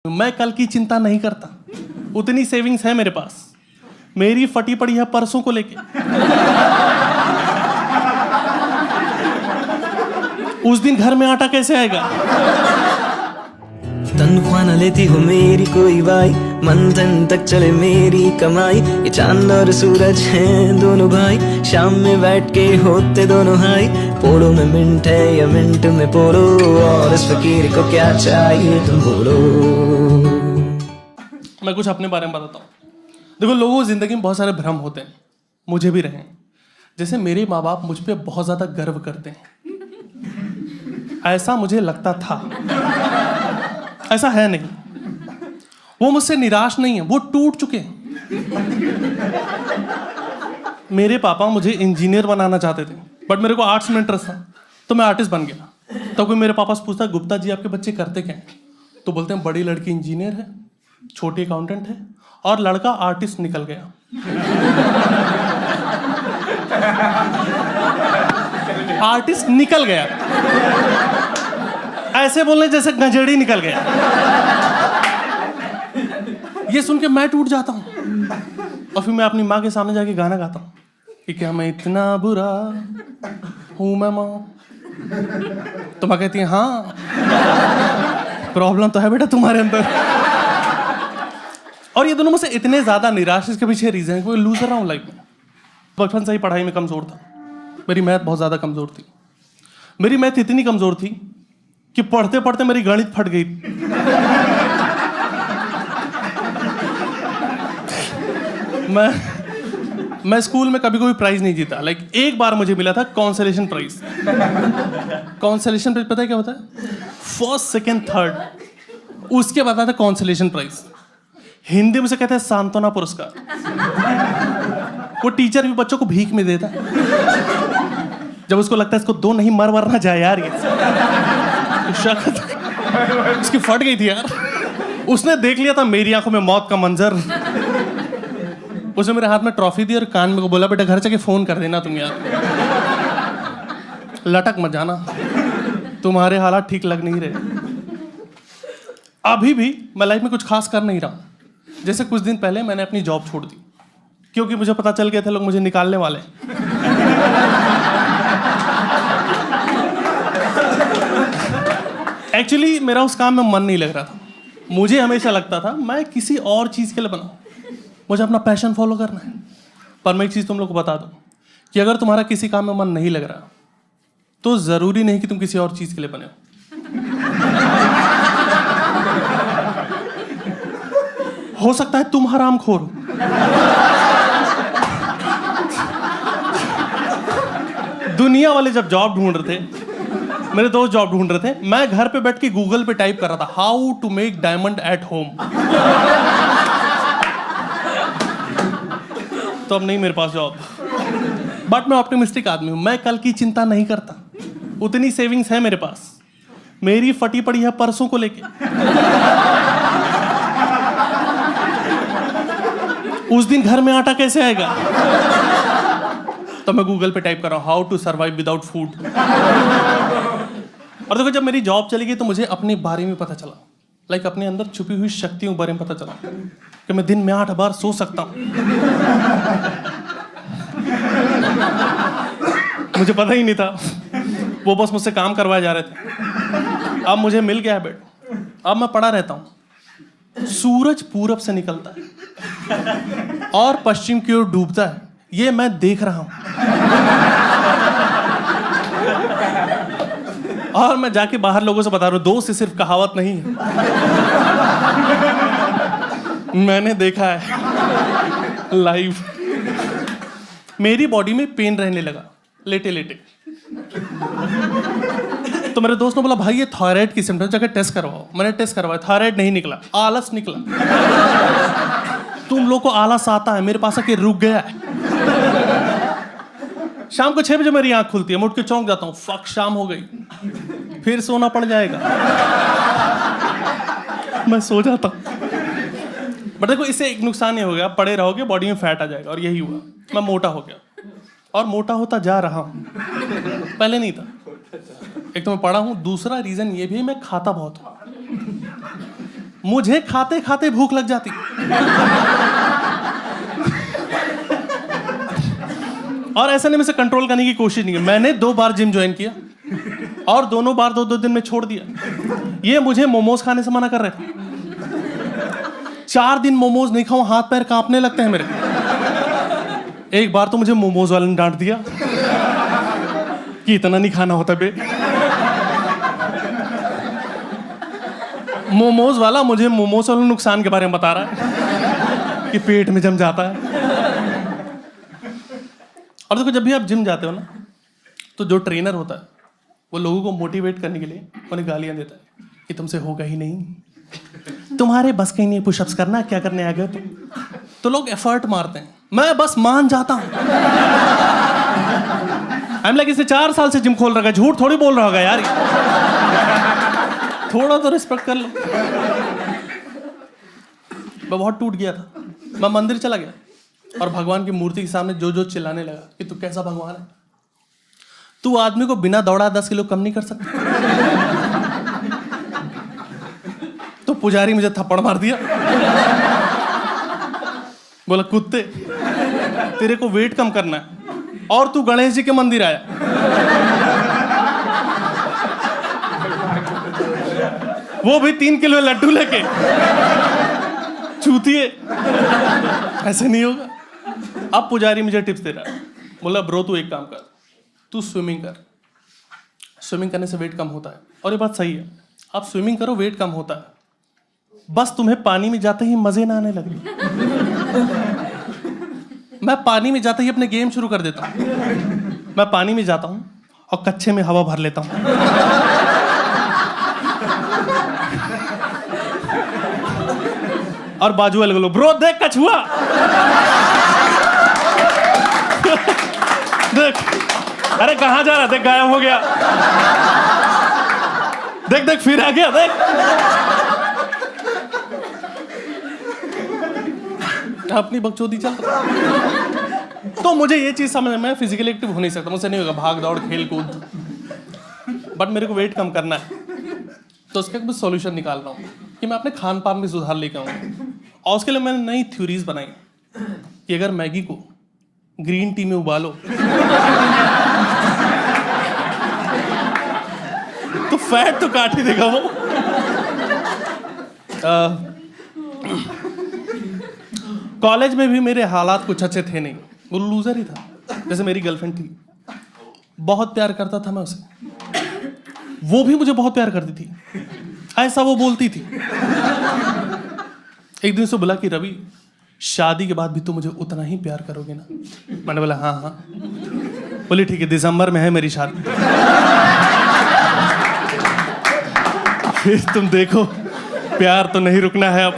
मैं कल की चिंता नहीं करता, उतनी सेविंग्स है मेरे पास। मेरी फटी पड़ी है परसों को लेके। उस दिन घर में आटा कैसे आएगा? तनख्वाह न लेती हो मेरी कोई भाई, मंथन तक चले मेरी कमाई। ये चांद और सूरज हैं दोनों भाई, शाम में बैठ के होते दोनों हाई। पोड़ो में मिंट है या मिंट में पोड़ो, और इस फकीर को क्या चाहिए तुम बोलो। मैं कुछ अपने बारे में बताता हूँ। देखो, लोगों को जिंदगी में बहुत सारे भ्रम होते हैं, मुझे भी रहे हैं। जैसे मेरे माँ बाप मुझ पे बहुत ज्यादा गर्व करते हैं, ऐसा मुझे लगता था। ऐसा है नहीं, वो मुझसे निराश नहीं है, वो टूट चुके हैं। मेरे पापा मुझे इंजीनियर बनाना चाहते थे, बट मेरे को आर्ट्स में इंटरेस्ट था, तो मैं आर्टिस्ट बन गया। तो कोई मेरे पापा से पूछता, गुप्ता जी आपके बच्चे करते क्या हैं? तो बोलते हैं बड़ी लड़की इंजीनियर है, छोटी अकाउंटेंट है, और लड़का आर्टिस्ट निकल गया। आर्टिस्ट निकल गया, ऐसे बोलने जैसे गंजेड़ी निकल गया। ये सुन के मैं टूट जाता हूं, और फिर मैं अपनी माँ के सामने जाके गाना गाता हूँ कि क्या मैं इतना बुरा हूं मैं माँ? तो माँ कहती है हाँ, प्रॉब्लम तो है बेटा तुम्हारे अंदर। और ये दोनों मुझसे इतने ज्यादा निराश, इसके पीछे रीजन है कि मैं लूजर रहा हूं लाइफ में। बचपन से ही पढ़ाई में कमजोर था, मेरी मैथ बहुत ज्यादा कमजोर थी। मेरी मैथ इतनी कमजोर थी कि पढ़ते पढ़ते मेरी गणित फट गई। मैं स्कूल में कभी कोई प्राइज नहीं जीता। लाइक एक बार मुझे मिला था कॉन्सोलेशन प्राइज। कॉन्सोलेशन प्राइज पता है क्या होता है? फर्स्ट सेकेंड थर्ड, उसके बाद आता है कॉन्सोलेशन प्राइज। हिंदी में से कहते हैं सांत्वना पुरस्कार। वो टीचर भी बच्चों को भीख में देता है, जब उसको लगता है इसको दो नहीं मर वरना जाए यार। ये उसकी फट गई थी यार। उसने देख लिया था मेरी आंखों में मौत का मंजर। उसने मेरे हाथ में ट्रॉफी दी और कान में को बोला, बेटा घर जाके फोन कर देना तुम यार, लटक मत जाना, तुम्हारे हालात ठीक लग नहीं रहे। अभी भी मैं लाइफ में कुछ खास कर नहीं रहा। जैसे कुछ दिन पहले मैंने अपनी जॉब छोड़ दी, क्योंकि मुझे पता चल गया था लोग मुझे निकालने वाले। एक्चुअली मेरा उस काम में मन नहीं लग रहा था। मुझे हमेशा लगता था मैं किसी और चीज के लिए बना, मुझे अपना पैशन फॉलो करना है। पर मैं एक चीज तुम लोग को बता दूं कि अगर तुम्हारा किसी काम में मन नहीं लग रहा, तो जरूरी नहीं कि तुम किसी और चीज के लिए बने हो। हो सकता है तुम हरामखोर हो। दुनिया वाले जब जॉब ढूंढ रहे थे, मेरे दोस्त जॉब ढूंढ रहे थे, मैं घर पे बैठ के गूगल पे टाइप कर रहा था how to make diamond at home. तो अब नहीं मेरे पास जॉब, बट मैं ऑप्टिमिस्टिक आदमी हूं। मैं कल की चिंता नहीं करता, उतनी सेविंग्स है मेरे पास। मेरी फटी पड़ी है परसों को लेके। उस दिन घर में आटा कैसे आएगा? तो मैं गूगल पे टाइप कर रहा हूं how to survive without food. और देखो, जब मेरी जॉब चली गई तो मुझे अपने बारे में पता चला, लाइक अपने अंदर छुपी हुई शक्तियों के बारे में पता चला कि मैं दिन में 8 बार सो सकता हूं। मुझे पता ही नहीं था, वो बस मुझसे काम करवाए जा रहे थे। अब मुझे मिल गया है बेड, अब मैं पड़ा रहता हूं। सूरज पूरब से निकलता है और पश्चिम की ओर डूबता है, ये मैं देख रहा हूं। और मैं जाके बाहर लोगों से बता रहा हूं, दोस्त ये सिर्फ कहावत नहीं है, मैंने देखा है लाइव। मेरी बॉडी में पेन रहने लगा लेटे लेटे। तो मेरे दोस्त ने बोला, भाई ये थायराइड की सिम्टम, जाके टेस्ट करवाओ। मैंने टेस्ट करवाया, थायराइड नहीं निकला, आलस निकला। तुम लोग को आलस आता है, मेरे पास आके रुक गया है। शाम को 6 बजे मेरी आंख खुलती है, मैं उठ के चौंक जाता हूँ, फक शाम हो गई, फिर सोना पड़ जाएगा। मैं सो जाता हूँ। बट देखो, इससे एक नुकसान ये हो गया, पड़े रहोगे बॉडी में फैट आ जाएगा, और यही हुआ, मैं मोटा हो गया और मोटा होता जा रहा हूँ। पहले नहीं था। एक तो मैं पढ़ा हूँ, दूसरा रीजन ये भी मैं खाता बहुत हूँ। मुझे खाते खाते भूख लग जाती। और ऐसा नहीं मैं से कंट्रोल करने की कोशिश नहीं की। मैंने 2 बार जिम ज्वाइन किया और दोनों बार 2-2 दिन में छोड़ दिया। ये मुझे मोमोज खाने से मना कर रहे थे। 4 दिन मोमोज नहीं खाऊं, हाथ पैर कांपने लगते हैं मेरे। एक बार तो मुझे मोमोज वाले ने डांट दिया कि इतना नहीं खाना होता बे। मोमोज वाला मुझे मोमोज वाले नुकसान के बारे में बता रहा है कि पेट में जम जाता है। और देखो, जब भी आप जिम जाते हो ना, तो जो ट्रेनर होता है वो लोगों को मोटिवेट करने के लिए उन्हें गालियां देता है कि तुमसे होगा ही नहीं, तुम्हारे बस का ही नहीं पुशअप्स करना, क्या करने आ गए तुम। तो लोग एफर्ट मारते हैं, मैं बस मान जाता हूं। आई एम लाइक, इसे 4 साल से जिम खोल रखा है, झूठ थोड़ी बोल रहा होगा यार। थोड़ा तो रिस्पेक्ट कर लो। मैं बहुत टूट गया था। मैं मंदिर चला गया और भगवान की मूर्ति के सामने जो जो चिल्लाने लगा कि तू कैसा भगवान है, तू आदमी को बिना दौड़ा 10 किलो कम नहीं कर सकता। तो पुजारी मुझे थप्पड़ मार दिया, बोला कुत्ते तेरे को वेट कम करना है और तू गणेश जी के मंदिर आया। वो भी 3 किलो लड्डू लेके। चूतिए, ऐसे नहीं होगा। अब पुजारी मुझे टिप्स दे रहा है, बोला ब्रो तू एक काम कर, तू स्विमिंग कर। स्विमिंग करने से वेट कम होता है। और ये बात सही है, आप स्विमिंग करो वेट कम होता है, बस तुम्हें पानी में जाते ही मजे ना आने लगे। मैं पानी में जाते ही अपने गेम शुरू कर देता हूं। मैं पानी में जाता हूं और कच्चे में हवा भर लेता हूं। और बाजू वाले बोलो ब्रो देख कछुआ। देख, अरे कहां जा रहा, देख गायब हो गया। देख देख फिर आ गया, देख। अपनी बकचोदी चल रहा। तो मुझे ये चीज समझ में, फिजिकली एक्टिव हो नहीं सकता, मुझसे नहीं होगा भाग दौड़ खेल कूद, बट मेरे को वेट कम करना है। तो उसका कुछ सॉल्यूशन निकाल रहा हूँ कि मैं अपने खान पान में सुधार लेकर आऊँ। और उसके लिए मैंने नई थ्योरीज बनाई कि अगर मैगी को ग्रीन टी में उबालो तो फैट तो काट ही देगा वो। कॉलेज में भी मेरे हालात कुछ अच्छे थे नहीं, वो लूजर ही था। जैसे मेरी गर्लफ्रेंड थी, बहुत प्यार करता था मैं उसे, वो भी मुझे बहुत प्यार करती थी, ऐसा वो बोलती थी। एक दिन से बोला कि रवि शादी के बाद भी तुम मुझे उतना ही प्यार करोगे ना। मैंने बोला हाँ हाँ। बोली ठीक है, दिसंबर में है मेरी शादी, फिर तुम देखो, प्यार तो नहीं रुकना है अब।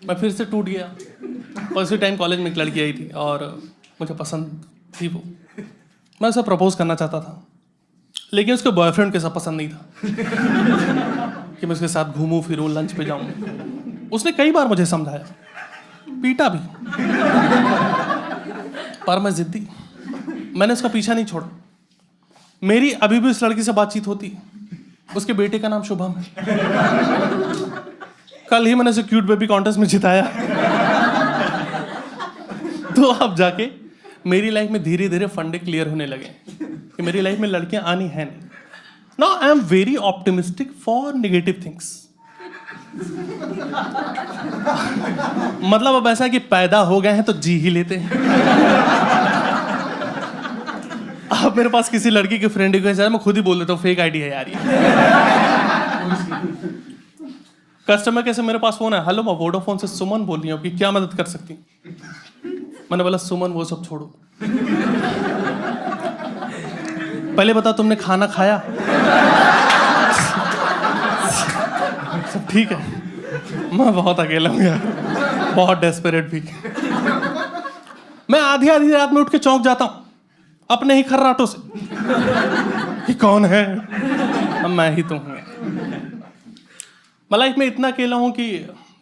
मैं फिर से टूट गया। और उसी टाइम कॉलेज में एक लड़की आई थी और मुझे पसंद थी वो। मैं उसे प्रपोज करना चाहता था, लेकिन उसके बॉयफ्रेंड के साथ पसंद नहीं था कि मैं उसके साथ घूमूं फिरूं, लंच पे जाऊं। उसने कई बार मुझे समझाया, पीटा भी, पर मैं जिद्दी, मैंने उसका पीछा नहीं छोड़ा। मेरी अभी भी उस लड़की से बातचीत होती। उसके बेटे का नाम शुभम है। कल ही मैंने उसे क्यूट बेबी कॉन्टेस्ट में जिताया। तो अब जाके मेरी लाइफ में धीरे धीरे फंडे क्लियर होने लगे कि मेरी लाइफ में लड़कियां आनी है नहीं। Now I am very optimistic for negative things. मतलब अब ऐसा कि पैदा हो गए हैं तो जी ही लेते हैं। अब मेरे पास किसी लड़की की फ्रेंड रिक्वेस्ट है, मैं खुद ही बोल देता हूँ फेक आईडी है यार ये। कस्टमर कैसे मेरे पास फोन है, हेलो मैं वोडाफोन से सुमन बोल रही हूँ, कि क्या मदद कर सकती हूँ। मैंने बोला सुमन वो सब छोड़ो, पहले बता तुमने खाना खाया। सब ठीक है, मैं बहुत अकेला हूँ यार, बहुत डेस्परेट भी। मैं आधी आधी रात में उठ के चौंक जाता हूँ अपने ही खर्राटों से कि कौन है। अब मैं ही तो हूँ। मैं लाइफ में इतना अकेला हूं कि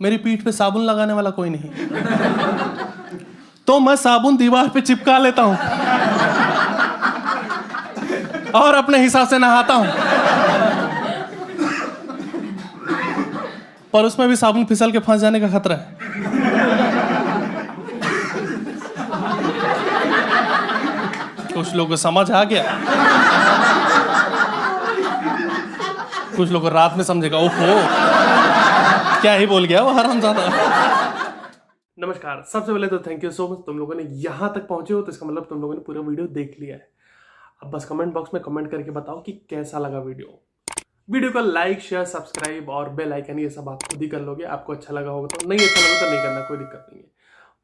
मेरी पीठ पे साबुन लगाने वाला कोई नहीं, तो मैं साबुन दीवार पे चिपका लेता हूं और अपने हिसाब से नहाता हूं। पर उसमें भी साबुन फिसल के फंस जाने का खतरा है। कुछ लोगों को समझ आ गया, कुछ लोग रात में समझेगा ओहो क्या ही बोल गया वो हरामजादा। नमस्कार, सबसे पहले तो थैंक यू सो मच, तुम लोगों ने यहाँ तक पहुंचे हो तो इसका मतलब तुम लोगों ने पूरा वीडियो देख लिया है। अब बस कमेंट बॉक्स में कमेंट करके बताओ कि कैसा लगा वीडियो को लाइक शेयर सब्सक्राइब और बेल आइकन ये सब आप खुद ही कर लोगे। आपको अच्छा लगा होगा तो, नहीं अच्छा लगा तो नहीं करना, कोई दिक्कत नहीं है,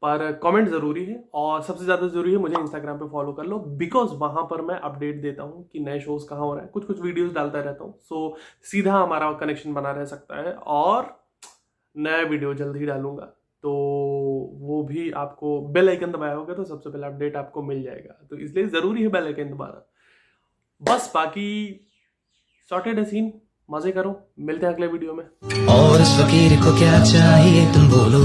पर कमेंट जरूरी है। और सबसे ज्यादा जरूरी है मुझे इंस्टाग्राम पे फॉलो कर लो, बिकॉज वहां पर मैं अपडेट देता हूँ कि नए शोज कहाँ हो रहे हैं, कुछ वीडियोस डालता रहता हूँ। सो सीधा हमारा कनेक्शन बना रह सकता है और नया वीडियो जल्द ही डालूंगा, तो वो भी आपको बेल आइकन दबाया होगा तो सबसे पहले अपडेट आपको मिल जाएगा। तो इसलिए जरूरी है बेल आइकन दबाना। बस बाकी सॉर्टेड है सीन, मजे करो, मिलते हैं अगले वीडियो में। और इस फकीर को क्या चाहिए तुम बोलो।